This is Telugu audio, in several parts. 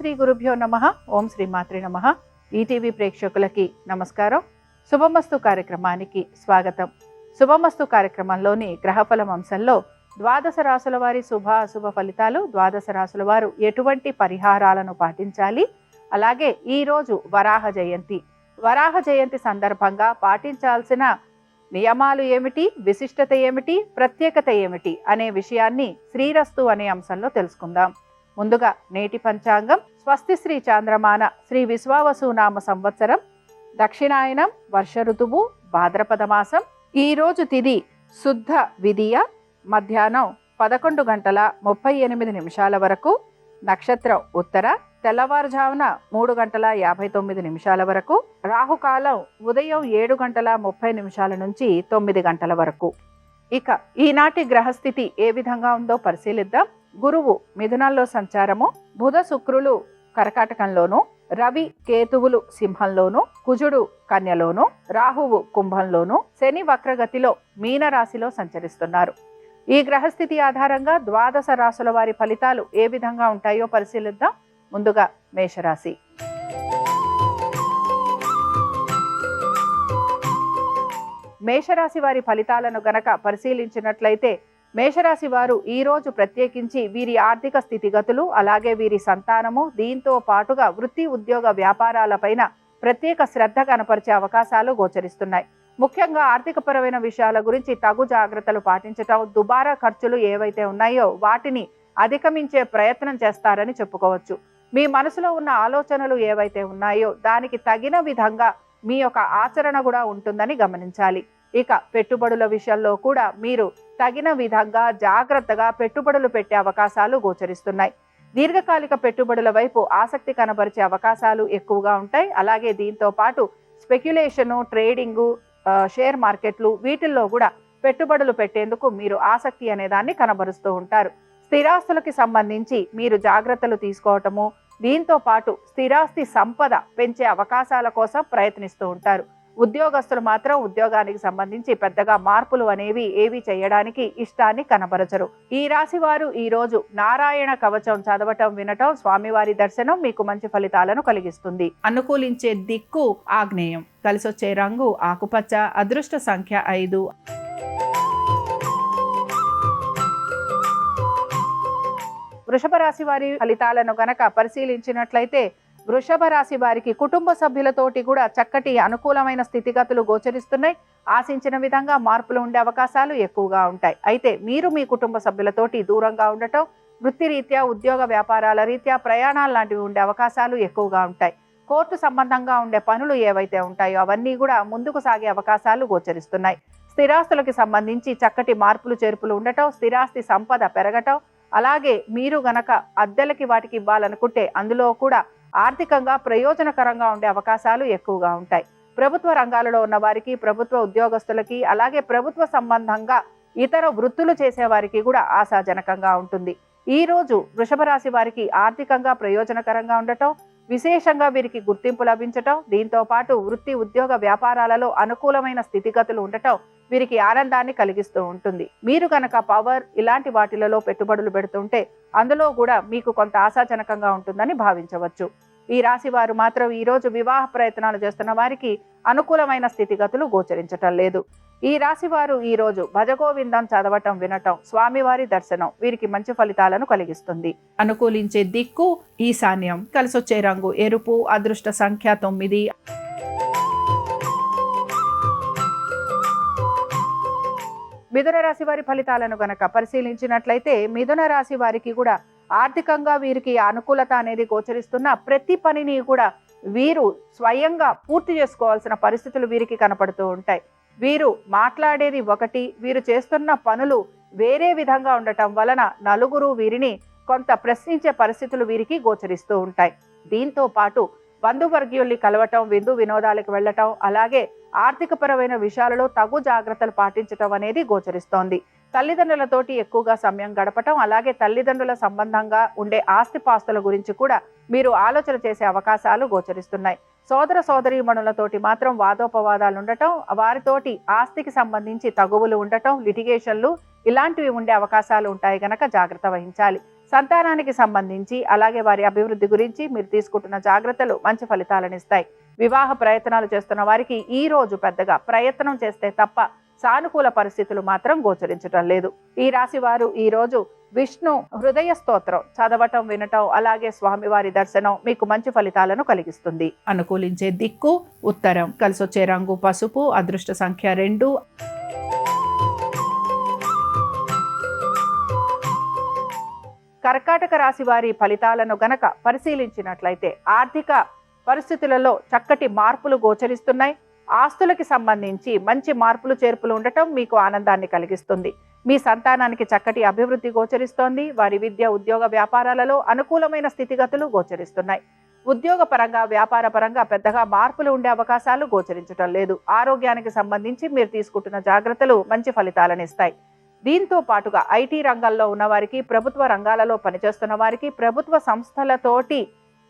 శ్రీ గురుభ్యో నమః. ఓం శ్రీ మాత్రే నమః. ఈటీవీ ప్రేక్షకులకి నమస్కారం. శుభమస్తు కార్యక్రమానికి స్వాగతం. శుభమస్తు కార్యక్రమంలోని గ్రహఫలం అంశంలో ద్వాదశ రాశుల వారి శుభ అశుభ ఫలితాలు, ద్వాదశ రాశుల వారు ఎటువంటి పరిహారాలను పాటించాలి, అలాగే ఈరోజు వరాహ జయంతి. వరాహ జయంతి సందర్భంగా పాటించాల్సిన నియమాలు ఏమిటి, విశిష్టత ఏమిటి, ప్రత్యేకత ఏమిటి అనే విషయాన్ని శ్రీరస్తు అనే అంశంలో తెలుసుకుందాం. ముందుగా నేటి పంచాంగం. స్వస్తి శ్రీ చాంద్రమాన శ్రీ విశ్వావసునామ సంవత్సరం, దక్షిణాయనం, వర్ష ఋతువు, భాద్రపద మాసం. ఈరోజు తిథి శుద్ధ విదియ, మధ్యాహ్నం 11:38 వరకు. నక్షత్రం ఉత్తర, తెల్లవారుజామున 3:59 వరకు. రాహుకాలం ఉదయం 7:30 నుంచి 9 గంటల వరకు. ఇక ఈనాటి గ్రహస్థితి ఏ విధంగా ఉందో పరిశీలిద్దాం. గురువు మిథునంలో సంచారము, బుధ శుక్రులు కర్కాటకంలోను, రవి కేతువులు సింహంలోను, కుజుడు కన్యలోను, రాహువు కుంభంలోను, శని వక్రగతిలో మీనరాశిలో సంచరిస్తున్నారు. ఈ గ్రహస్థితి ఆధారంగా ద్వాదశ రాశుల వారి ఫలితాలు ఏ విధంగా ఉంటాయో పరిశీలిద్దాం. ముందుగా మేషరాశి. మేషరాశి వారి ఫలితాలను గనక పరిశీలించినట్లయితే, మేషరాశి వారు ఈరోజు ప్రత్యేకించి వీరి ఆర్థిక స్థితిగతులు, అలాగే వీరి సంతానము, దీంతో పాటుగా వృత్తి ఉద్యోగ వ్యాపారాలపైన ప్రత్యేక శ్రద్ధ కనపరిచే అవకాశాలు గోచరిస్తున్నాయి. ముఖ్యంగా ఆర్థికపరమైన విషయాల గురించి తగు జాగ్రత్తలు పాటించటం, దుబారా ఖర్చులు ఏవైతే ఉన్నాయో వాటిని అధిగమించే ప్రయత్నం చేస్తారని చెప్పుకోవచ్చు. మీ మనసులో ఉన్న ఆలోచనలు ఏవైతే ఉన్నాయో దానికి తగిన విధంగా మీ యొక్క ఆచరణ కూడా ఉంటుందని గమనించాలి. ఇక పెట్టుబడుల విషయంలో కూడా మీరు తగిన విధంగా జాగ్రత్తగా పెట్టుబడులు పెట్టే అవకాశాలు గోచరిస్తున్నాయి. దీర్ఘకాలిక పెట్టుబడుల వైపు ఆసక్తి కనబరిచే అవకాశాలు ఎక్కువగా ఉంటాయి. అలాగే దీంతో పాటు స్పెక్యులేషను, ట్రేడింగు, షేర్ మార్కెట్లు, వీటిల్లో కూడా పెట్టుబడులు పెట్టేందుకు మీరు ఆసక్తి అనే దాన్ని కనబరుస్తూ ఉంటారు. స్థిరాస్తులకి సంబంధించి మీరు జాగ్రత్తలు తీసుకోవటము, దీంతో పాటు స్థిరాస్తి సంపద పెంచే అవకాశాల కోసం ప్రయత్నిస్తూ ఉంటారు. ఉద్యోగస్తులు మాత్రం ఉద్యోగానికి సంబంధించి పెద్దగా మార్పులు అనేవి ఏవి చేయడానికి ఇష్టాన్ని కనబరచరు. ఈ రాశి వారు ఈ రోజు నారాయణ కవచం చదవటం, వినటం, స్వామివారి దర్శనం మీకు మంచి ఫలితాలను కలిగిస్తుంది. అనుకూలించే దిక్కు ఆగ్నేయం. కలిసొచ్చే రంగు ఆకుపచ్చ. అదృష్ట సంఖ్య 5. వృషభ రాశి వారి ఫలితాలను గనక పరిశీలించినట్లయితే, వృషభ రాశి వారికి కుటుంబ సభ్యులతోటి కూడా చక్కటి అనుకూలమైన స్థితిగతులు గోచరిస్తున్నాయి. ఆశించిన విధంగా మార్పులు ఉండే అవకాశాలు ఎక్కువగా ఉంటాయి. అయితే మీరు మీ కుటుంబ సభ్యులతోటి దూరంగా ఉండటం, వృత్తి రీత్యా, ఉద్యోగ వ్యాపారాల రీత్యా ప్రయాణాలు లాంటివి ఉండే అవకాశాలు ఎక్కువగా ఉంటాయి. కోర్టు సంబంధంగా ఉండే పనులు ఏవైతే ఉంటాయో అవన్నీ కూడా ముందుకు సాగే అవకాశాలు గోచరిస్తున్నాయి. స్థిరాస్తులకి సంబంధించి చక్కటి మార్పులు చేర్పులు ఉండటం, స్థిరాస్తి సంపద పెరగటం, అలాగే మీరు గనక అద్దెలకి వాటికి ఇవ్వాలనుకుంటే అందులో కూడా ఆర్థికంగా ప్రయోజనకరంగా ఉండే అవకాశాలు ఎక్కువగా ఉంటాయి. ప్రభుత్వ రంగాలలో ఉన్న వారికి, ప్రభుత్వ ఉద్యోగస్తులకి, అలాగే ప్రభుత్వ సంబంధంగా ఇతర వృత్తులు చేసే వారికి కూడా ఆశాజనకంగా ఉంటుంది. ఈ రోజు వృషభ రాశి వారికి ఆర్థికంగా ప్రయోజనకరంగా ఉండటం, విశేషంగా వీరికి గుర్తింపు లభించటం, దీంతో పాటు వృత్తి ఉద్యోగ వ్యాపారాలలో అనుకూలమైన స్థితిగతులు ఉండటం వీరికి ఆనందాన్ని కలిగిస్తూ ఉంటుంది. మీరు కనుక పవర్ ఇలాంటి వాటిలలో పెట్టుబడులు పెడుతుంటే అందులో కూడా మీకు కొంత ఆశాజనకంగా ఉంటుందని భావించవచ్చు. ఈ రాశి వారు మాత్రం ఈరోజు వివాహ ప్రయత్నాలు చేస్తున్న వారికి అనుకూలమైన స్థితిగతులు గోచరించటం లేదు. ఈ రాశి వారు ఈరోజు భజగోవిందం చదవటం, వినటం, స్వామివారి దర్శనం వీరికి మంచి ఫలితాలను కలిగిస్తుంది. అనుకూలించే దిక్కు ఈశాన్యం. కలిసొచ్చే రంగు ఎరుపు. అదృష్ట సంఖ్య 9. మిథున రాశి వారి ఫలితాలను గనక పరిశీలించినట్లయితే, మిథున రాశి వారికి కూడా ఆర్థికంగా వీరికి అనుకూలత అనేది గోచరిస్తున్న ప్రతి పనిని కూడా వీరు స్వయంగా పూర్తి చేసుకోవాల్సిన పరిస్థితులు వీరికి కనపడుతూ ఉంటాయి. వీరు మాట్లాడేది ఒకటి, వీరు చేస్తున్న పనులు వేరే విధంగా ఉండటం వలన నలుగురు వీరిని కొంత ప్రశ్నించే పరిస్థితులు వీరికి గోచరిస్తూ ఉంటాయి. దీంతో పాటు బంధువర్గీయుల్ని కలవటం, విందు వినోదాలకు వెళ్ళటం, అలాగే ఆర్థికపరమైన విషయాలలో తగు జాగ్రత్తలు పాటించటం అనేది గోచరిస్తోంది. తల్లిదండ్రులతోటి ఎక్కువగా సమయం గడపటం, అలాగే తల్లిదండ్రుల సంబంధంగా ఉండే ఆస్తిపాస్తుల గురించి కూడా మీరు ఆలోచన చేసే అవకాశాలు గోచరిస్తున్నాయి. సోదర సోదరీమణులతోటి మాత్రం వాదోపవాదాలు ఉండటం, వారితోటి ఆస్తికి సంబంధించి తగువులు ఉండటం, లిటిగేషన్లు ఇలాంటివి ఉండే అవకాశాలు ఉంటాయి గనక జాగ్రత్త వహించాలి. సంతానానికి సంబంధించి అలాగే వారి అభివృద్ధి గురించి మీరు తీసుకుంటున్న జాగ్రత్తలు మంచి ఫలితాలను ఇస్తాయి. వివాహ ప్రయత్నాలు చేస్తున్న వారికి ఈ రోజు పెద్దగా ప్రయత్నం చేస్తే తప్ప సానుకూల పరిస్థితులు మాత్రం గోచరించటం లేదు. ఈ రాశి వారు ఈ రోజు విష్ణు హృదయ స్తోత్రం చదవటం, వినటం, అలాగే స్వామివారి దర్శనం మీకు మంచి ఫలితాలను కలిగిస్తుంది. అనుకూలించే దిక్కు ఉత్తరం, కలిసొచ్చే రంగు పసుపు, అదృష్ట సంఖ్య 2. కర్కాటక రాశి వారి ఫలితాలను గనక పరిశీలించినట్లయితే ఆర్థిక పరిస్థితులలో చక్కటి మార్పులు గోచరిస్తున్నాయి. ఆస్తులకి సంబంధించి మంచి మార్పులు చేర్పులు ఉండటం మీకు ఆనందాన్ని కలిగిస్తుంది. మీ సంతానానికి చక్కటి అభివృద్ధి గోచరిస్తోంది. వారి విద్య, ఉద్యోగ, వ్యాపారాలలో అనుకూలమైన స్థితిగతులు గోచరిస్తున్నాయి. ఉద్యోగ పరంగా, వ్యాపార పరంగా పెద్దగా మార్పులు ఉండే అవకాశాలు గోచరించడం లేదు. ఆరోగ్యానికి సంబంధించి మీరు తీసుకుంటున్న జాగ్రత్తలు మంచి ఫలితాలను ఇస్తాయి. దీంతో పాటుగా ఐటీ రంగంలో ఉన్న వారికి, ప్రభుత్వ రంగాలలో పనిచేస్తున్న వారికి, ప్రభుత్వ సంస్థలతోటి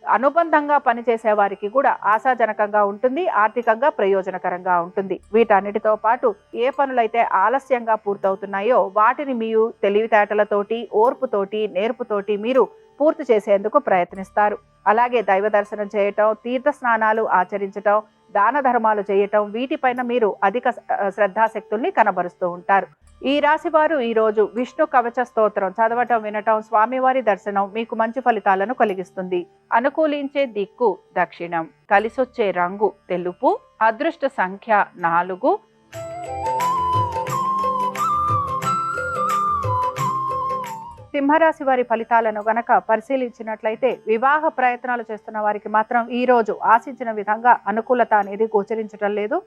అనుబంధంగా పనిచేసే వారికి కూడా ఆశాజనకంగా ఉంటుంది. ఆర్థికంగా ప్రయోజనకరంగా ఉంటుంది. వీటన్నిటితో పాటు ఏ పనులైతే ఆలస్యంగా పూర్తవుతున్నాయో వాటిని మీరు తెలివితేటలతోటి, ఓర్పుతోటి, నేర్పుతోటి మీరు పూర్తి చేసేందుకు ప్రయత్నిస్తారు. అలాగే దైవ దర్శనం చేయటం, తీర్థ స్నానాలు ఆచరించటం, దాన ధర్మాలు చేయటం, వీటిపైన మీరు అధిక శ్రద్ధాశక్తుల్ని కనబరుస్తూ ఉంటారు. ఈ రాశి వారు ఈ రోజు విష్ణు కవచ స్తోత్రం చదవటం, వినటం, స్వామివారి దర్శనం మీకు మంచి ఫలితాలను కలిగిస్తుంది. అనుకూలించే దిక్కు దక్షిణం, కలిసొచ్చే రంగు తెలుపు, అదృష్ట సంఖ్య 4. సింహరాశి వారి ఫలితాలను గనక పరిశీలించినట్లయితే వివాహ ప్రయత్నాలు చేస్తున్న వారికి మాత్రం ఈ రోజు ఆశించిన విధంగా అనుకూలత అనేది గోచరించడం లేదు.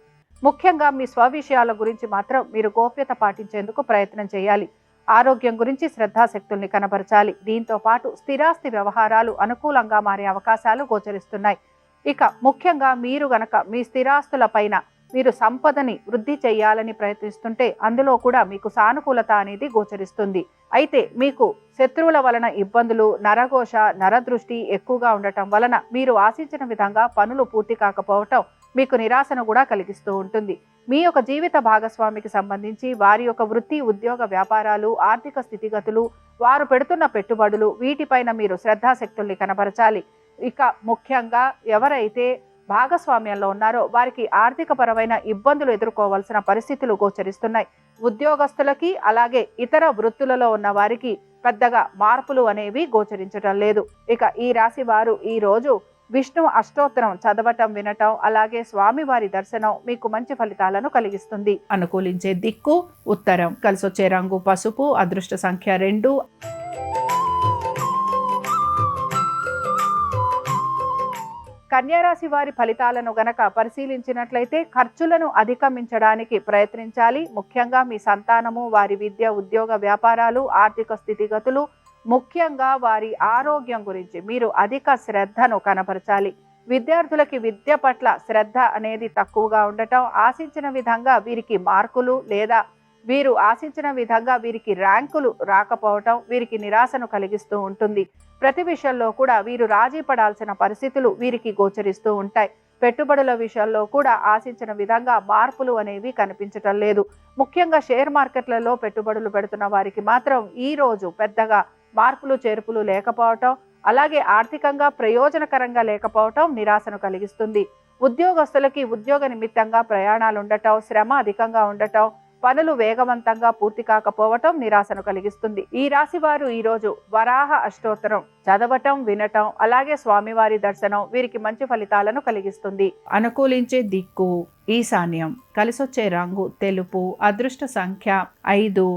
ముఖ్యంగా మీ స్వవిషయాల గురించి మాత్రం మీరు గోప్యత పాటించేందుకు ప్రయత్నం చేయాలి. ఆరోగ్యం గురించి శ్రద్ధాశక్తుల్ని కనబరచాలి. దీంతో పాటు స్థిరాస్తి వ్యవహారాలు అనుకూలంగా మారే అవకాశాలు గోచరిస్తున్నాయి. ఇక ముఖ్యంగా మీరు గనక మీ స్థిరాస్తుల పైన మీరు సంపదని వృద్ధి చేయాలని ప్రయత్నిస్తుంటే అందులో కూడా మీకు సానుకూలత అనేది గోచరిస్తుంది. అయితే మీకు శత్రువుల వలన ఇబ్బందులు, నరఘోష, నరదృష్టి ఎక్కువగా ఉండటం వలన మీరు ఆశించిన విధంగా పనులు పూర్తి కాకపోవటం మీకు నిరాశను కూడా కలిగిస్తూ ఉంటుంది. మీ యొక్క జీవిత భాగస్వామికి సంబంధించి వారి యొక్క వృత్తి, ఉద్యోగ, వ్యాపారాలు, ఆర్థిక స్థితిగతులు, వారు పెడుతున్న పెట్టుబడులు, వీటిపైన మీరు శ్రద్ధాశక్తుల్ని కనబరచాలి. ఇక ముఖ్యంగా ఎవరైతే భాగస్వామ్యంలో ఉన్నారో వారికి ఆర్థిక పరమైన ఇబ్బందులు ఎదుర్కోవాల్సిన పరిస్థితులు గోచరిస్తున్నాయి. ఉద్యోగస్తులకి అలాగే ఇతర వృత్తులలో ఉన్న వారికి పెద్దగా మార్పులు అనేవి గోచరించడం లేదు. ఇక ఈ రాశి వారు ఈ రోజు విష్ణు అష్టోత్తరం చదవటం, వినటం, అలాగే స్వామివారి దర్శనం మీకు మంచి ఫలితాలను కలిగిస్తుంది. అనుకూలించే దిక్కు ఉత్తరం, కలిసొచ్చే రంగు పసుపు, అదృష్ట సంఖ్య 2. కన్యారాశి వారి ఫలితాలను గనక పరిశీలించినట్లయితే ఖర్చులను అధిగమించడానికి ప్రయత్నించాలి. ముఖ్యంగా మీ సంతానము, వారి విద్య, ఉద్యోగ, వ్యాపారాలు, ఆర్థిక స్థితిగతులు, ముఖ్యంగా వారి ఆరోగ్యం గురించి మీరు అధిక శ్రద్ధను కనపరచాలి. విద్యార్థులకి విద్య పట్ల శ్రద్ధ అనేది తక్కువగా ఉండటం, ఆశించిన విధంగా వీరికి మార్కులు లేదా వీరు ఆశించిన విధంగా వీరికి ర్యాంకులు రాకపోవటం వీరికి నిరాశను కలిగిస్తూ ఉంటుంది. ప్రతి విషయంలో కూడా వీరు రాజీ పడాల్సిన పరిస్థితులు వీరికి గోచరిస్తూ ఉంటాయి. పెట్టుబడుల విషయంలో కూడా ఆశించిన విధంగా మార్పులు అనేవి కనిపించటం లేదు. ముఖ్యంగా షేర్ మార్కెట్లలో పెట్టుబడులు పెడుతున్న వారికి మాత్రం ఈ రోజు పెద్దగా మార్పులు చేర్పులు లేకపోవటం, అలాగే ఆర్థికంగా ప్రయోజనకరంగా లేకపోవటం నిరాశను కలిగిస్తుంది. ఉద్యోగస్తులకి ఉద్యోగ నిమిత్తంగా ప్రయాణాలు ఉండటం, శ్రమ అధికంగా ఉండటం, పనులు వేగవంతంగా పూర్తి కాకపోవటం నిరాశను కలిగిస్తుంది. ఈ రాశి వారు ఈ రోజు వరాహ అష్టోత్తరం చదవటం, వినటం, అలాగే స్వామివారి దర్శనం వీరికి మంచి ఫలితాలను కలిగిస్తుంది. అనుకూలించే దిక్కు ఈశాన్యం, కలిసొచ్చే రంగు తెలుపు, అదృష్ట సంఖ్య 5.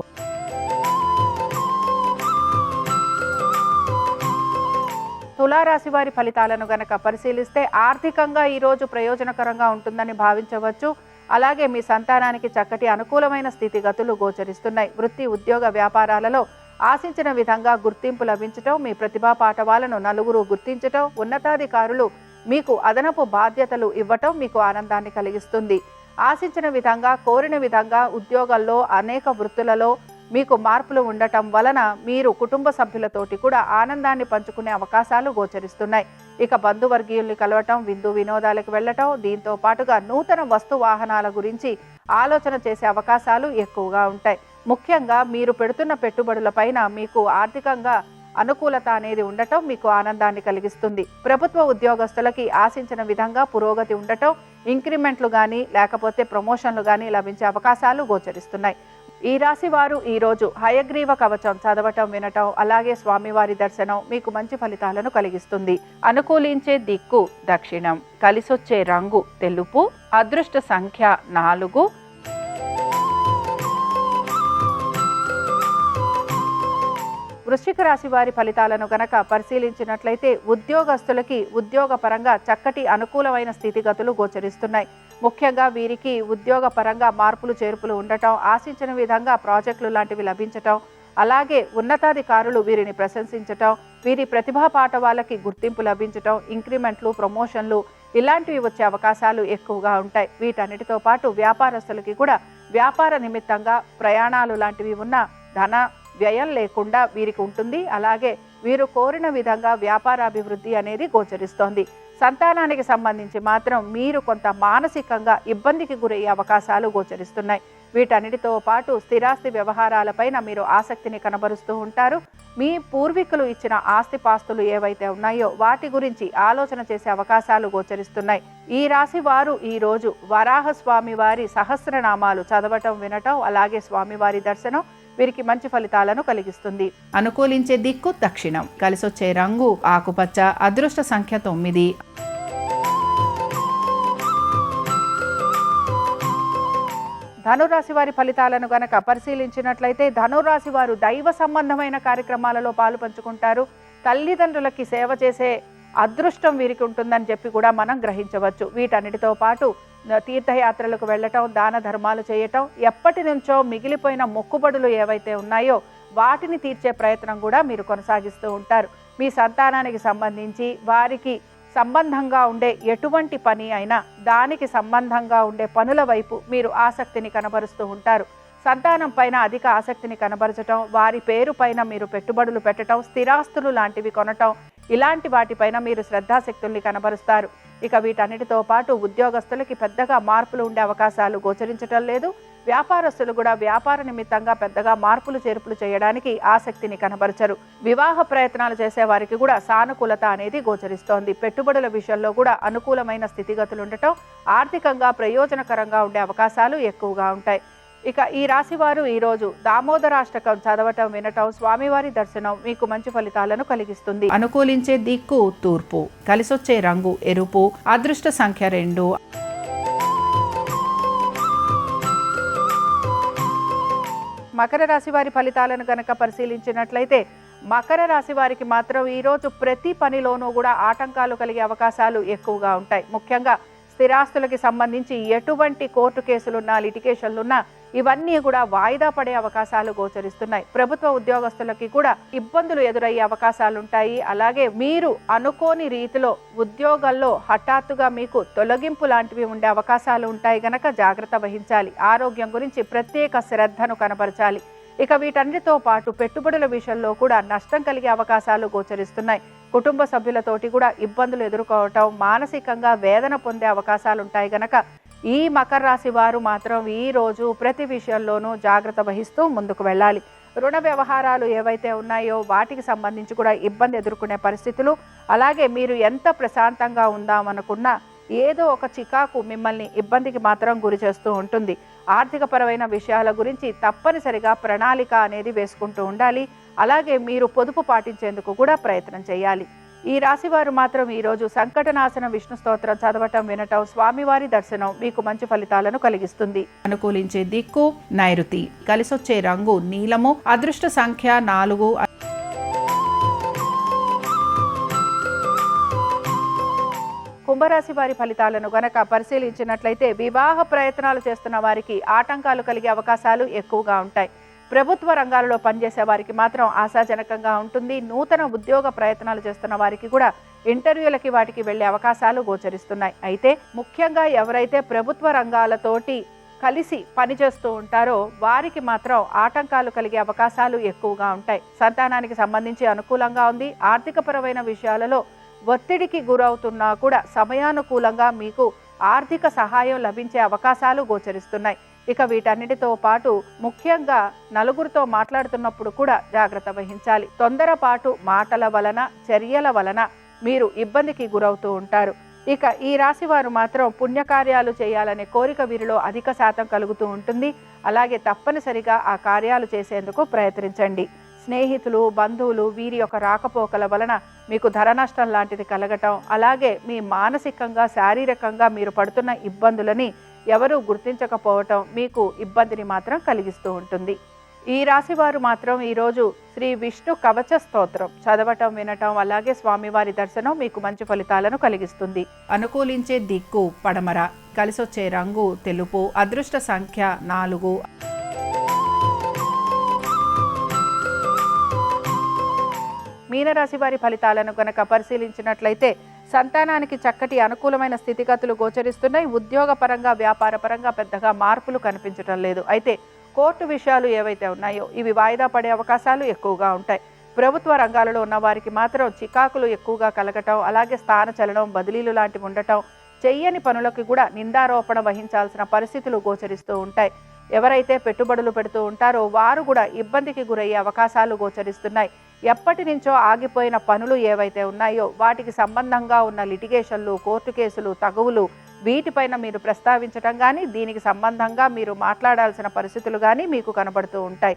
తులారాశి వారి ఫలితాలను గనక పరిశీలిస్తే ఆర్థికంగా ఈ రోజు ప్రయోజనకరంగా ఉంటుందని భావించవచ్చు. అలాగే మీ సంతానానికి చక్కటి అనుకూలమైన స్థితిగతులు గోచరిస్తున్నాయి. వృత్తి, ఉద్యోగ, వ్యాపారాలలో ఆశించిన విధంగా గుర్తింపు లభించటం, మీ ప్రతిభా పాఠవాలను నలుగురు గుర్తించటం, ఉన్నతాధికారులు మీకు అదనపు బాధ్యతలు ఇవ్వటం మీకు ఆనందాన్ని కలిగిస్తుంది. ఆశించిన విధంగా, కోరిన విధంగా ఉద్యోగాల్లో, అనేక వృత్తులలో మీకు మార్పులు ఉండటం వలన మీరు కుటుంబ సభ్యులతోటి కూడా ఆనందాన్ని పంచుకునే అవకాశాలు గోచరిస్తున్నాయి. ఇక బంధువర్గీయుల్ని కలవటం, విందు వినోదాలకు వెళ్ళటం, దీంతో పాటుగా నూతన వస్తు వాహనాల గురించి ఆలోచన చేసే అవకాశాలు ఎక్కువగా ఉంటాయి. ముఖ్యంగా మీరు పెడుతున్న పెట్టుబడుల పైన మీకు ఆర్థికంగా అనుకూలత అనేది ఉండటం మీకు ఆనందాన్ని కలిగిస్తుంది. ప్రభుత్వ ఉద్యోగస్తులకి ఆశించిన విధంగా పురోగతి ఉండటం, ఇంక్రిమెంట్లు కానీ లేకపోతే ప్రమోషన్లు కానీ లభించే అవకాశాలు గోచరిస్తున్నాయి. ఈ రాశి వారు ఈరోజు హయగ్రీవ కవచం చదవటం, వినటం, అలాగే స్వామివారి దర్శనం మీకు మంచి ఫలితాలను కలిగిస్తుంది. అనుకూలించే దిక్కు దక్షిణం, కలిసొచ్చే రంగు తెలుపు, అదృష్ట సంఖ్య 4. వృశ్చిక రాశి వారి ఫలితాలను గనక పరిశీలించినట్లయితే ఉద్యోగస్తులకి ఉద్యోగపరంగా చక్కటి అనుకూలమైన స్థితిగతులు గోచరిస్తున్నాయి. ముఖ్యంగా వీరికి ఉద్యోగపరంగా మార్పులు చేర్పులు ఉండటం, ఆశించిన విధంగా ప్రాజెక్టులు లాంటివి లభించటం, అలాగే ఉన్నతాధికారులు వీరిని ప్రశంసించటం, వీరి ప్రతిభా పాఠవాళ్ళకి గుర్తింపు లభించటం, ఇంక్రిమెంట్లు, ప్రమోషన్లు ఇలాంటివి వచ్చే అవకాశాలు ఎక్కువగా ఉంటాయి. వీటన్నిటితో పాటు వ్యాపారస్తులకి కూడా వ్యాపార నిమిత్తంగా ప్రయాణాలు లాంటివి ఉన్న ధన వ్యయం లేకుండా వీరికి ఉంటుంది. అలాగే వీరు కోరిన విధంగా వ్యాపారాభివృద్ధి అనేది గోచరిస్తోంది. సంతానానికి సంబంధించి మాత్రం మీరు కొంత మానసికంగా ఇబ్బందికి గురయ్యే అవకాశాలు గోచరిస్తున్నాయి. వీటన్నిటితో పాటు స్థిరాస్తి వ్యవహారాలపైన మీరు ఆసక్తిని కనబరుస్తూ ఉంటారు. మీ పూర్వీకులు ఇచ్చిన ఆస్తిపాస్తులు ఏవైతే ఉన్నాయో వాటి గురించి ఆలోచన చేసే అవకాశాలు గోచరిస్తున్నాయి. ఈ రాశి వారు ఈరోజు వరాహస్వామి వారి సహస్రనామాలు చదవటం, వినటం, అలాగే స్వామివారి దర్శనం వీరికి మంచి ఫలితాలను కలిగిస్తుంది. అనుకూలించే దిక్కు దక్షిణం, కలిసొచ్చే రంగు ఆకుపచ్చ, అదృష్ట సంఖ్య 9. ధనురాశి వారి ఫలితాలను గనక పరిశీలించినట్లయితే ధనురాశి వారు దైవ సంబంధమైన కార్యక్రమాలలో పాలు పంచుకుంటారు. తల్లిదండ్రులకి సేవ చేసే అదృష్టం వీరికి ఉంటుందని చెప్పి కూడా మనం గ్రహించవచ్చు. వీటన్నిటితో పాటు తీర్థయాత్రలకు వెళ్ళటం, దాన ధర్మాలు చేయటం, ఎప్పటి నుంచో మిగిలిపోయిన మొక్కుబడులు ఏవైతే ఉన్నాయో వాటిని తీర్చే ప్రయత్నం కూడా మీరు కొనసాగిస్తూ ఉంటారు. మీ సంతానానికి సంబంధించి వారికి సంబంధంగా ఉండే ఎటువంటి పని అయినా దానికి సంబంధంగా ఉండే పనుల వైపు మీరు ఆసక్తిని కనబరుస్తూ ఉంటారు. సంతానం పైన అధిక ఆసక్తిని కనబరచటం, వారి పేరు పైన మీరు పెట్టుబడులు పెట్టడం, స్థిరాస్తులు లాంటివి కొనటం, ఇలాంటి వాటిపైన మీరు శ్రద్ధాశక్తుల్ని కనబరుస్తారు. ఇక వీటన్నిటితో పాటు ఉద్యోగస్తులకి పెద్దగా మార్పులు ఉండే అవకాశాలు గోచరించటం లేదు. వ్యాపారస్తులు కూడా వ్యాపార నిమిత్తంగా పెద్దగా మార్పులు చేర్పులు చేయడానికి ఆసక్తిని కనబరచరు. వివాహ ప్రయత్నాలు చేసే వారికి కూడా సానుకూలత అనేది గోచరిస్తోంది. పెట్టుబడుల విషయంలో కూడా అనుకూలమైన స్థితిగతులు ఉండటం, ఆర్థికంగా ప్రయోజనకరంగా ఉండే అవకాశాలు ఎక్కువగా ఉంటాయి. ఇక ఈ రాశి వారు ఈరోజు దామోదరాష్టకం చదవటం, వినటం, స్వామివారి దర్శనం మీకు మంచి ఫలితాలను కలిగిస్తుంది. అనుకూలించే దిక్కు తూర్పు, కలిసొచ్చే రంగు ఎరుపు, అదృష్ట సంఖ్య 2. మకర రాశి వారి ఫలితాలను గనక పరిశీలించినట్లయితే మకర రాశి వారికి మాత్రం ఈరోజు ప్రతి పనిలోనూ కూడా ఆటంకాలు కలిగే అవకాశాలు ఎక్కువగా ఉంటాయి. ముఖ్యంగా స్థిరాస్తులకి సంబంధించి ఎటువంటి కోర్టు కేసులున్నా, లిటిగేషన్లున్నా ఇవన్నీ కూడా వాయిదా పడే అవకాశాలు గోచరిస్తున్నాయి. ప్రభుత్వ ఉద్యోగస్తులకి కూడా ఇబ్బందులు ఎదురయ్యే అవకాశాలుంటాయి. అలాగే మీరు అనుకోని రీతిలో ఉద్యోగాల్లో హఠాత్తుగా మీకు తొలగింపు లాంటివి ఉండే అవకాశాలు ఉంటాయి గనక జాగ్రత్త వహించాలి. ఆరోగ్యం గురించి ప్రత్యేక శ్రద్ధను కనబరచాలి. ఇక వీటన్నిటితో పాటు పెట్టుబడుల విషయంలో కూడా నష్టం కలిగే అవకాశాలు గోచరిస్తున్నాయి. కుటుంబ సభ్యులతోటి కూడా ఇబ్బందులు ఎదుర్కోవటం, మానసికంగా వేదన పొందే అవకాశాలు ఉంటాయి గనక ఈ మకర రాశి వారు మాత్రం ఈ రోజు ప్రతి విషయంలోనూ జాగ్రత్త వహిస్తూ ముందుకు వెళ్ళాలి. రుణ వ్యవహారాలు ఏవైతే ఉన్నాయో వాటికి సంబంధించి కూడా ఇబ్బంది ఎదుర్కొనే పరిస్థితులు, అలాగే మీరు ఎంత ప్రశాంతంగా ఉందామనుకున్నా ఏదో ఒక చికాకు మిమ్మల్ని ఇబ్బందికి మాత్రం గురి చేస్తూ ఉంటుంది. ఆర్థికపరమైన విషయాల గురించి తప్పనిసరిగా ప్రణాళిక అనేది వేసుకుంటూ ఉండాలి. అలాగే మీరు పొదుపు పాటించేందుకు కూడా ప్రయత్నం చేయాలి. ఈ రాశివారు మాత్రం ఈరోజు సంకటనాశన విష్ణు స్తోత్రం చదవటం, వినటం, స్వామివారి దర్శనం మీకు మంచి ఫలితాలను కలిగిస్తుంది. అనుకూలించే దిక్కు నైరుతి, కలిసొచ్చే రంగు నీలము, అదృష్ట సంఖ్య 4. కుంభరాశి వారి ఫలితాలను గనక పరిశీలించినట్లయితే వివాహ ప్రయత్నాలు చేస్తున్న వారికి ఆటంకాలు కలిగే అవకాశాలు ఎక్కువగా ఉంటాయి. ప్రభుత్వ రంగాలలో పనిచేసే వారికి మాత్రం ఆశాజనకంగా ఉంటుంది. నూతన ఉద్యోగ ప్రయత్నాలు చేస్తున్న వారికి కూడా ఇంటర్వ్యూలకి వాటికి వెళ్లే అవకాశాలు గోచరిస్తున్నాయి. అయితే ముఖ్యంగా ఎవరైతే ప్రభుత్వ రంగాలతోటి కలిసి పనిచేస్తూ ఉంటారో వారికి మాత్రం ఆటంకాలు కలిగే అవకాశాలు ఎక్కువగా ఉంటాయి. సంతానానికి సంబంధించి అనుకూలంగా ఉంది. ఆర్థికపరమైన విషయాలలో ఒత్తిడికి గురవుతున్నా కూడా సమయానుకూలంగా మీకు ఆర్థిక సహాయం లభించే అవకాశాలు గోచరిస్తున్నాయి. ఇక వీటన్నిటితో పాటు ముఖ్యంగా నలుగురితో మాట్లాడుతున్నప్పుడు కూడా జాగ్రత్త వహించాలి. తొందరపాటు మాటల వలన, చర్యల వలన మీరు ఇబ్బందికి గురవుతూ ఉంటారు. ఇక ఈ రాశి వారు మాత్రం పుణ్యకార్యాలు చేయాలనే కోరిక వీరిలో అధిక శాతం కలుగుతూ ఉంటుంది. అలాగే తప్పనిసరిగా ఆ కార్యాలు చేసేందుకు ప్రయత్నించండి. స్నేహితులు, బంధువులు వీరి యొక్క రాకపోకల వలన మీకు ధర నష్టం లాంటిది కలగటం, అలాగే మీ మానసికంగా, శారీరకంగా మీరు పడుతున్న ఇబ్బందులని ఎవరూ గుర్తించకపోవటం మీకు ఇబ్బందిని మాత్రం కలిగిస్తూ ఉంటుంది. ఈ రాశి వారు మాత్రం ఈరోజు శ్రీ విష్ణు కవచ స్తోత్రం చదవటం, వినటం, అలాగే స్వామివారి దర్శనం మీకు మంచి ఫలితాలను కలిగిస్తుంది. అనుకూలించే దిక్కు పడమర, కలిసొచ్చే రంగు తెలుపు, అదృష్ట సంఖ్య 4. మీనరాశి వారి ఫలితాలను కనుక పరిశీలించినట్లయితే సంతానానికి చక్కటి అనుకూలమైన స్థితిగతులు గోచరిస్తున్నాయి. ఉద్యోగపరంగా, వ్యాపారపరంగా పెద్దగా మార్పులు కనిపించడం లేదు. అయితే కోర్టు విషయాలు ఏవైతే ఉన్నాయో ఇవి వాయిదా పడే అవకాశాలు ఎక్కువగా ఉంటాయి. ప్రభుత్వ రంగాలలో ఉన్న వారికి మాత్రం చికాకులు ఎక్కువగా కలగటం, అలాగే స్థానచలనం, బదిలీలు లాంటివి ఉండటం, చెయ్యని పనులకు కూడా నిందారోపణ వహించాల్సిన పరిస్థితులు గోచరిస్తూ ఉంటాయి. ఎవరైతే పెట్టుబడులు పెడుతూ ఉంటారో వారు కూడా ఇబ్బందికి గురయ్యే అవకాశాలు గోచరిస్తున్నాయి. ఎప్పటి నుంచో ఆగిపోయిన పనులు ఏవైతే ఉన్నాయో వాటికి సంబంధంగా ఉన్న లిటిగేషన్లు, కోర్టు కేసులు, తగువులు వీటిపైన మీరు ప్రస్తావించడం కానీ, దీనికి సంబంధంగా మీరు మాట్లాడాల్సిన పరిస్థితులు కానీ మీకు కనబడుతూ ఉంటాయి.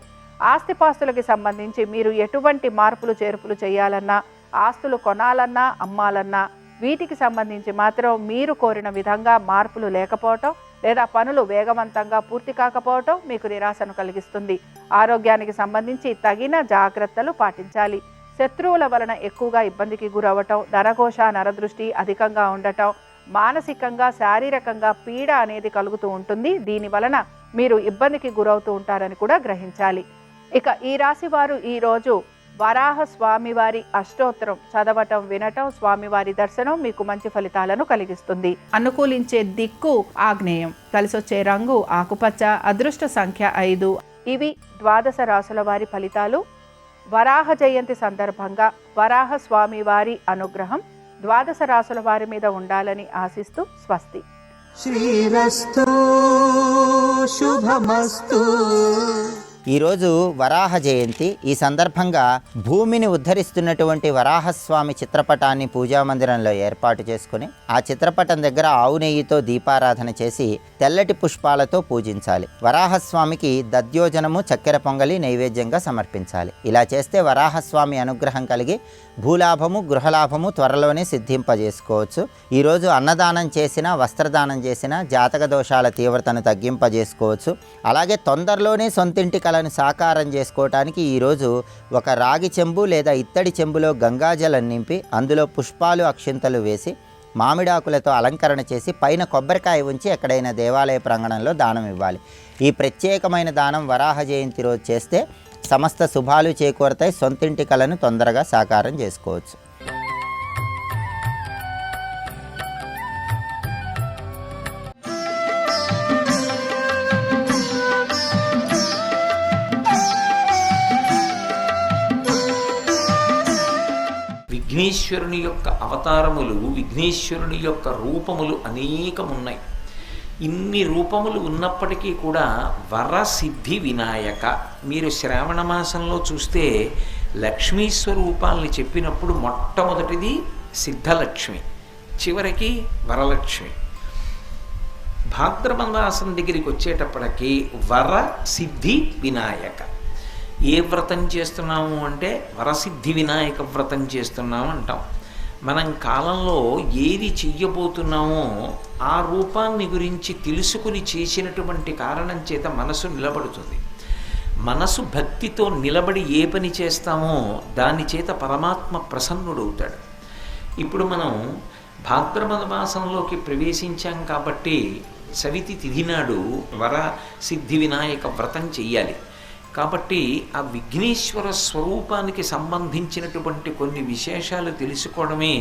ఆస్తిపాస్తులకి సంబంధించి మీరు ఎటువంటి మార్పులు చేర్పులు చేయాలన్నా, ఆస్తులు కొనాలన్నా, అమ్మాలన్నా వీటికి సంబంధించి మాత్రం మీరు కోరిన విధంగా మార్పులు లేకపోవటం, లేదా పనులు వేగవంతంగా పూర్తి కాకపోవటం మీకు నిరాశను కలిగిస్తుంది. ఆరోగ్యానికి సంబంధించి తగిన జాగ్రత్తలు పాటించాలి. శత్రువుల వలన ఎక్కువగా ఇబ్బందికి గురవటం, నరఘోష, నరదృష్టి అధికంగా ఉండటం, మానసికంగా, శారీరకంగా పీడ అనేది కలుగుతూ ఉంటుంది. దీని వలన మీరు ఇబ్బందికి గురవుతూ ఉంటారని కూడా గ్రహించాలి. ఇక ఈ రాశి వారు ఈరోజు వరాహ స్వామివారి అష్టోత్తరం చదవటం, వినటం, స్వామివారి దర్శనం మీకు మంచి ఫలితాలను కలిగిస్తుంది. అనుకూలించే దిక్కు ఆగ్నేయం, కలిసొచ్చే రంగు ఆకుపచ్చ, అదృష్ట సంఖ్య 5. ఇవి ద్వాదశ రాశుల వారి ఫలితాలు. వరాహ జయంతి సందర్భంగా వరాహ స్వామివారి అనుగ్రహం ద్వాదశ రాశుల వారి మీద ఉండాలని ఆశిస్తూ స్వస్తి. శ్రీరస్తు శుభమస్తు. ఈరోజు వరాహ జయంతి. ఈ సందర్భంగా భూమిని ఉద్ధరిస్తున్నటువంటి వరాహస్వామి చిత్రపటాన్ని పూజామందిరంలో ఏర్పాటు చేసుకుని ఆ చిత్రపటం దగ్గర ఆవు నెయ్యితో దీపారాధన చేసి తెల్లటి పుష్పాలతో పూజించాలి. వరాహస్వామికి దద్యోజనము, చక్కెర పొంగలి నైవేద్యంగా సమర్పించాలి. ఇలా చేస్తే వరాహస్వామి అనుగ్రహం కలిగి భూలాభము, గృహలాభము త్వరలోనే సిద్ధింపజేసుకోవచ్చు. ఈరోజు అన్నదానం చేసినా, వస్త్రదానం చేసినా జాతక దోషాల తీవ్రతను తగ్గింపజేసుకోవచ్చు. అలాగే తొందరలోనే సొంతింటి కలను సాకారం చేసుకోవటానికి ఈరోజు ఒక రాగి చెంబు లేదా ఇత్తడి చెంబులో గంగాజలం నింపి అందులో పుష్పాలు, అక్షింతలు వేసి మామిడాకులతో అలంకరణ చేసి పైన కొబ్బరికాయ ఉంచి ఎక్కడైనా దేవాలయ ప్రాంగణంలో దానం ఇవ్వాలి. ఈ ప్రత్యేకమైన దానం వరాహ జయంతి రోజు చేస్తే సమస్త శుభాలు చేకూరతాయి. సొంతింటి కలను తొందరగా సాకారం చేసుకోవచ్చు. విఘ్నేశ్వరుని యొక్క అవతారములు, విఘ్నేశ్వరుని యొక్క రూపములు అనేకమున్నాయి. ఇన్ని రూపములు ఉన్నప్పటికీ కూడా వరసిద్ధి వినాయక, మీరు శ్రావణ మాసంలో చూస్తే లక్ష్మీ స్వరూపాలని చెప్పినప్పుడు మొట్టమొదటిది సిద్ధలక్ష్మి, చివరికి వరలక్ష్మి. భాద్రపద మాసం దగ్గరికి వచ్చేటప్పటికి వరసిద్ధి వినాయక. ఏ వ్రతం చేస్తున్నాము అంటే వరసిద్ధి వినాయక వ్రతం చేస్తున్నాము అంటాం. మనం కాలంలో ఏది చెయ్యబోతున్నామో ఆ రూపాన్ని గురించి తెలుసుకుని చేసినటువంటి కారణం చేత మనసు నిలబడుతుంది. మనసు భక్తితో నిలబడి ఏ పని చేస్తామో దాని చేత పరమాత్మ ప్రసన్నుడవుతాడు. ఇప్పుడు మనం భాద్రపద మాసంలోకి ప్రవేశించాం కాబట్టి సవితి తిథి నాడు వర సిద్ధి వినాయక వ్రతం చెయ్యాలి. కాబట్టి ఆ విఘ్నేశ్వర స్వరూపానికి సంబంధించినటువంటి కొన్ని విశేషాలు తెలుసుకోవడమే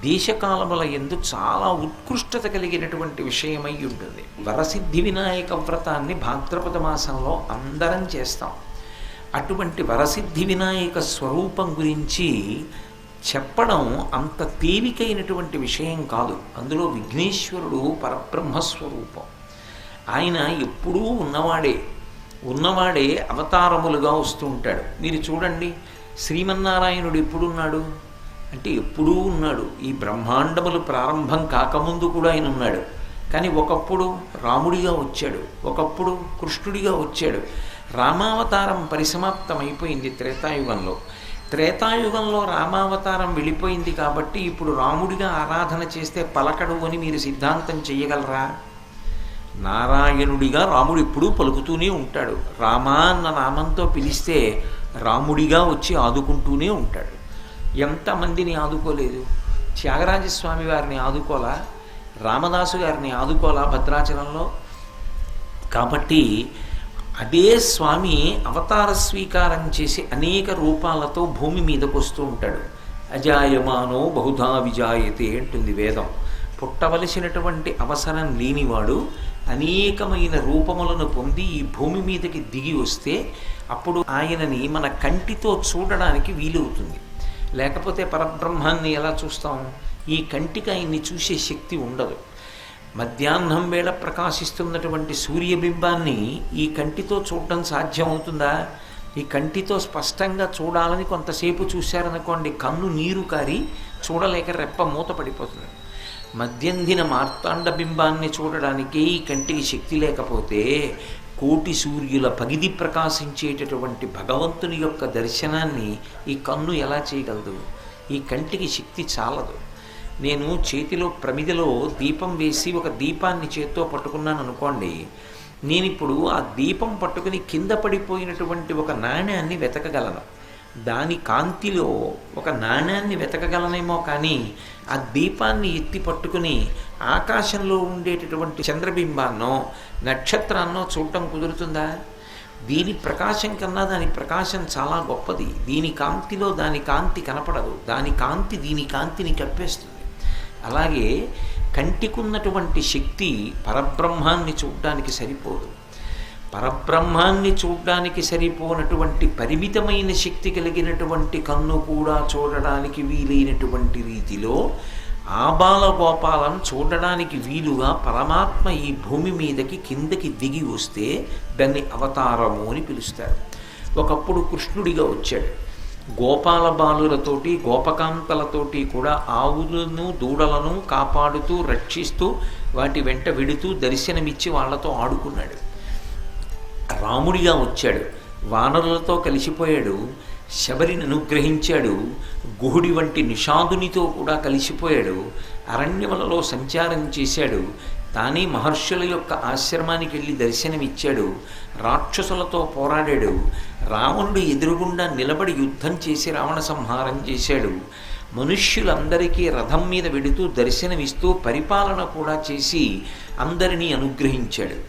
దేశకాలముల యందు చాలా ఉత్కృష్టత కలిగినటువంటి విషయమై ఉంటుంది. వరసిద్ధి వినాయక వ్రతాన్ని భాద్రపద మాసంలో అందరం చేస్తాం. అటువంటి వరసిద్ధి వినాయక స్వరూపం గురించి చెప్పడం అంత తేలికైనటువంటి విషయం కాదు. అందులో విఘ్నేశ్వరుడు పరబ్రహ్మస్వరూపం. ఆయన ఎప్పుడూ ఉన్నవాడే అవతారములుగా వస్తూ ఉంటాడు. మీరు చూడండి, శ్రీమన్నారాయణుడు ఎప్పుడున్నాడు అంటే ఎప్పుడూ ఉన్నాడు. ఈ బ్రహ్మాండములు ప్రారంభం కాకముందు కూడా ఆయన ఉన్నాడు. కానీ ఒకప్పుడు రాముడిగా వచ్చాడు, ఒకప్పుడు కృష్ణుడిగా వచ్చాడు. రామావతారం పరిసమాప్తం అయిపోయింది త్రేతాయుగంలో రామావతారం వెళ్ళిపోయింది కాబట్టి ఇప్పుడు రాముడిగా ఆరాధన చేస్తే పలకడు అని మీరు సిద్ధాంతం చేయగలరా? నారాయణుడిగా రాముడు ఎప్పుడూ పలుకుతూనే ఉంటాడు. రామా అన్న నామంతో పిలిస్తే రాముడిగా వచ్చి ఆదుకుంటూనే ఉంటాడు. ఎంతమందిని ఆదుకోలేదు? త్యాగరాజస్వామి వారిని ఆదుకోలా, రామదాసు గారిని ఆదుకోలా భద్రాచలంలో. కాబట్టి అదే స్వామి అవతార స్వీకారం చేసి అనేక రూపాలతో భూమి మీదకు వస్తూ ఉంటాడు. అజాయమానో బహుధా విజాయతే అంటుంది వేదం. పుట్టవలసినటువంటి అవసరం లేనివాడు అనేకమైన రూపములను పొంది ఈ భూమి మీదకి దిగి వస్తే అప్పుడు ఆయనని మన కంటితో చూడడానికి వీలవుతుంది. లేకపోతే పరబ్రహ్మాన్ని ఎలా చూస్తాం? ఈ కంటికి ఆయన్ని చూసే శక్తి ఉండదు. మధ్యాహ్నం వేళ ప్రకాశిస్తున్నటువంటి సూర్యబింబాన్ని ఈ కంటితో చూడటం సాధ్యం అవుతుందా? ఈ కంటితో స్పష్టంగా చూడాలని కొంతసేపు చూశారనుకోండి, కన్ను నీరు కారి చూడలేక రెప్ప మూత పడిపోతుంది. మధ్యందిన మార్తాండ బింబాన్ని చూడడానికి ఈ కంటికి శక్తి లేకపోతే కోటి సూర్యుల పగిది ప్రకాశించేటటువంటి భగవంతుని యొక్క దర్శనాన్ని ఈ కన్ను ఎలా చేయగలదు? ఈ కంటికి శక్తి చాలదు. నేను చేతిలో ప్రమిదలో దీపం వేసి ఒక దీపాన్ని చేత్తో పట్టుకున్నాను అనుకోండి, నేనిప్పుడు ఆ దీపం పట్టుకుని కింద పడిపోయినటువంటి ఒక నాణ్యాన్ని వెతకగలను. దాని కాంతిలో ఒక నాణ్యాన్ని వెతకగలనేమో, కానీ ఆ దీపాన్ని ఎత్తి పట్టుకుని ఆకాశంలో ఉండేటటువంటి చంద్రబింబాన్నో నక్షత్రాన్నో చూడటం కుదురుతుందా? దీని ప్రకాశం కన్నా దాని ప్రకాశం చాలా గొప్పది. దీని కాంతిలో దాని కాంతి కనపడదు, దాని కాంతి దీని కాంతిని కప్పేస్తుంది. అలాగే కంటికున్నటువంటి శక్తి పరబ్రహ్మాన్ని చూడడానికి సరిపోదు. పరబ్రహ్మాన్ని చూడడానికి సరిపోనటువంటి పరిమితమైన శక్తి కలిగినటువంటి కన్ను కూడా చూడడానికి వీలైనటువంటి రీతిలో ఆబాలగోపాలను చూడడానికి వీలుగా పరమాత్మ ఈ భూమి మీదకి కిందకి దిగి వస్తే దాన్ని అవతారము అని పిలుస్తారు. ఒకప్పుడు కృష్ణుడిగా వచ్చాడు. గోపాల బాలులతోటి గోపకాంతలతోటి కూడా ఆవులను దూడలను కాపాడుతూ రక్షిస్తూ వాటి వెంట వెడుతూ దర్శనమిచ్చి వాళ్లతో ఆడుకున్నాడు. రాముడిగా వచ్చాడు, వానరులతో కలిసిపోయాడు, శబరిని అనుగ్రహించాడు, గుహుడి వంటి నిషాదునితో కూడా కలిసిపోయాడు, అరణ్యములలో సంచారం చేశాడు, తానే మహర్షుల యొక్క ఆశ్రమానికి వెళ్ళి దర్శనమిచ్చాడు, రాక్షసులతో పోరాడాడు, రావణుడు ఎదురుగుండా నిలబడి యుద్ధం చేసి రావణ సంహారం చేశాడు, మనుష్యులందరికీ రథం మీద వెడుతూ దర్శనమిస్తూ పరిపాలన కూడా చేసి అందరినీ అనుగ్రహించాడు.